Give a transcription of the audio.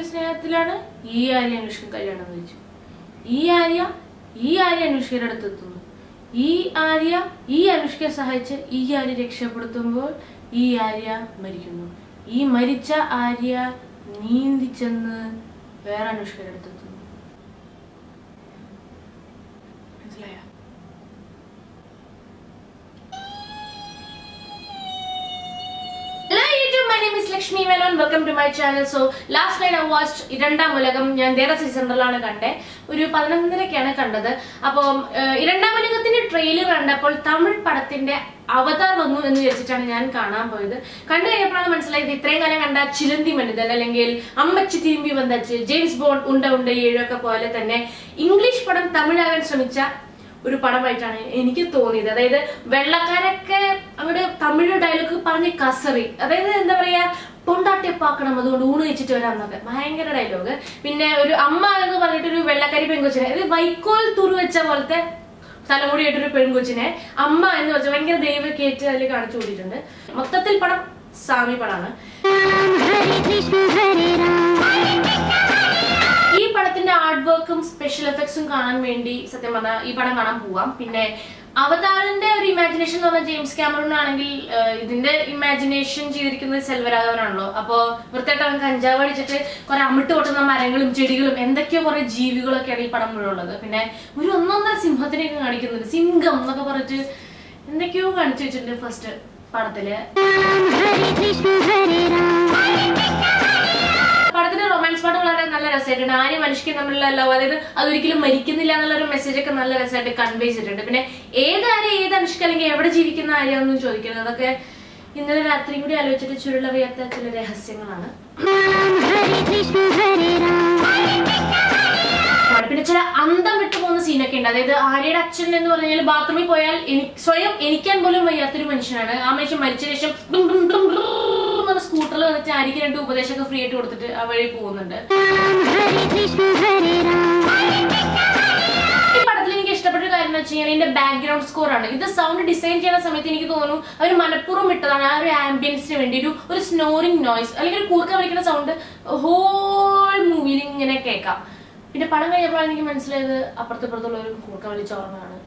സ്നേഹത്തിലാണ് ഈ ആര്യ അന്വേഷിക്കും കല്യാണം കഴിച്ചു. ഈ ആര്യ അന്വേഷിക്കയുടെ അടുത്തെത്തുന്നു. ഈ ആര്യ അന്വേഷിക്കയെ സഹായിച്ച് ഈ ആര്യ രക്ഷപ്പെടുത്തുമ്പോൾ ഈ ആര്യ മരിക്കുന്നു. ഈ മരിച്ച ആര്യ നീന്തി ചെന്ന് വേറെ അന്വേഷിക്കയുടെ അടുത്തെത്തുന്നു. മനസ്സിലായ? Lakshmi Menon, welcome to my channel. So last night I watched Irandam Ulagam. ഞാൻ ദേറ സീസണിലാണ് കണ്ടേ. ഒരു 11:30ക്കാണ് കണ്ടത്. അപ്പോൾ ഇരണ്ടാം ഉലകത്തിന്റെ ട്രെയിലർ കണ്ടപ്പോൾ തമിഴ് പടത്തിന്റെ അവതാർ വന്നു എന്ന് വിചാരിച്ചിട്ടാണ് ഞാൻ കാണാൻ പോയത്. കണ്ടു കഴിഞ്ഞപ്പോഴാണ് മനസ്സിലായത് ഇത്രയും കാലം കണ്ട ചിലന്തി മനിതൻ അല്ലെങ്കിൽ അമ്മച്ചി തിരുമ്പി വന്നച്ച്, ജെയിംസ് ബോണ്ട് ഉണ്ട 7 പോലെ തന്നെ ഇംഗ്ലീഷ് പടം തമിഴാകാൻ ശ്രമിച്ച ഒരു പടമായിട്ടാണ് എനിക്ക് തോന്നിയത്. അതായത് വെള്ളക്കാരൊക്കെ അങ്ങോട്ട് തമിഴ് ഡയലോഗ് പറഞ്ഞ് കസറി, അതായത് എന്താ പറയാ, പൊണ്ടാട്ടിയപ്പാക്കണം അതുകൊണ്ട് ഊണ് വെച്ചിട്ട് വരാന്നൊക്കെ ഭയങ്കര ഡയലോഗ്. പിന്നെ ഒരു അമ്മ എന്ന് പറഞ്ഞിട്ടൊരു വെള്ളക്കാരി പെൺകൊച്ചിനെ, അതായത് വൈക്കോൽ തുറു വെച്ച പോലത്തെ തലമുടിയായിട്ടൊരു പെൺകൊച്ചിനെ അമ്മ എന്ന് വെച്ചാൽ ഭയങ്കര ദൈവക്കേറ്റ് അതിൽ കാണിച്ചു കൂടിയിട്ടുണ്ട്. മൊത്തത്തിൽ പടം സാമി പടമാണ്. ഈ പടത്തിന്റെ ആർട്ട് വർക്കും സ്പെഷ്യൽ എഫക്ട്സും കാണാൻ വേണ്ടി സത്യം പറഞ്ഞാൽ ഈ പടം കാണാൻ പോവാം. പിന്നെ അവതാറിന്റെ ഒരു ഇമാജിനേഷൻ എന്ന് പറഞ്ഞാൽ ജെയിംസ് കാമറൂൺ ആണെങ്കിൽ ഇതിന്റെ ഇമാജിനേഷൻ ചെയ്തിരിക്കുന്നത് സെൽവരാഘവനാണല്ലോ. അപ്പൊ വൃത്തിയായിട്ട് അവൻ കഞ്ചാവ് അടിച്ചിട്ട് കുറെ അമിട്ട് പൊട്ടുന്ന മരങ്ങളും ചെടികളും എന്തൊക്കെയോ കുറെ ജീവികളൊക്കെയാണ് ഈ പടം മുഴുവൻ ഉള്ളത്. പിന്നെ ഒരു 1.5 സിംഹത്തിനെയൊക്കെ കാണിക്കുന്നുണ്ട്, സിംഹം എന്നൊക്കെ പറഞ്ഞിട്ട് എന്തൊക്കെയോ കാണിച്ചു വെച്ചിട്ടുണ്ട് ഫസ്റ്റ് പടത്തില്. പടത്തിന്റെ റൊമാൻസ് പാട്ട് വളരെ നല്ല രസമായിട്ടുണ്ട്. ആരും മനുഷ്യക്കും തമ്മിലുള്ള ലവ്, അതായത് അതൊരിക്കലും മരിക്കുന്നില്ല എന്നുള്ളൊരു മെസ്സേജ് ഒക്കെ നല്ല രസമായിട്ട് കൺവേ ചെയ്തിട്ടുണ്ട്. പിന്നെ ഏത് അനുഷ്ക അല്ലെങ്കിൽ എവിടെ ജീവിക്കുന്ന ആര്യാന്നും ചോദിക്കുന്നത്, അതൊക്കെ ഇന്നലെ രാത്രിയും കൂടി ആലോചിച്ചിട്ട് ചുരുളറിയാത്ത ചില രഹസ്യങ്ങളാണ്. പിന്നെ ചില അന്തം വിട്ടു പോകുന്ന സീനൊക്കെ ഉണ്ട്. അതായത് ആര്യയുടെ അച്ഛൻ എന്ന് പറഞ്ഞാൽ ബാത്റൂമിൽ പോയാൽ സ്വയം എണിക്കാൻ പോലും വയ്യാത്തൊരു മനുഷ്യനാണ്. ആ മനുഷ്യൻ മരിച്ച ശേഷം സ്കൂട്ടറിൽ വന്നിട്ട് ആര്യക്ക് 2 ഉപദേശമൊക്കെ ഫ്രീ ആയിട്ട് കൊടുത്തിട്ട് ആ വഴി പോകുന്നുണ്ട്. ഈ പടത്തിൽ എനിക്ക് ഇഷ്ടപ്പെട്ട കാര്യം എന്ന് വെച്ച് കഴിഞ്ഞാൽ ഇതിന്റെ ബാക്ക്ഗ്രൗണ്ട് സ്കോർ ആണ്. ഇത് സൗണ്ട് ഡിസൈൻ ചെയ്യുന്ന സമയത്ത് എനിക്ക് തോന്നുന്നു അവർ മനഃപൂർവ്വം ഇട്ടതാണ്. ആ ഒരു ആംബിയൻസിന് വേണ്ടി ഒരു സ്നോറിംഗ് നോയ്സ് അല്ലെങ്കിൽ ഒരു കൂർക്ക വലിക്കുന്ന സൗണ്ട് ഹോൾ മൂവിയിൽ ഇങ്ങനെ കേൾക്കാം. പിന്നെ പടം കഴിഞ്ഞപ്പോഴാണ് എനിക്ക് മനസ്സിലായത് അപ്പുറത്തുള്ള ഒരു കൂർക്ക വലിച്ച ഓർമ്മയാണ്.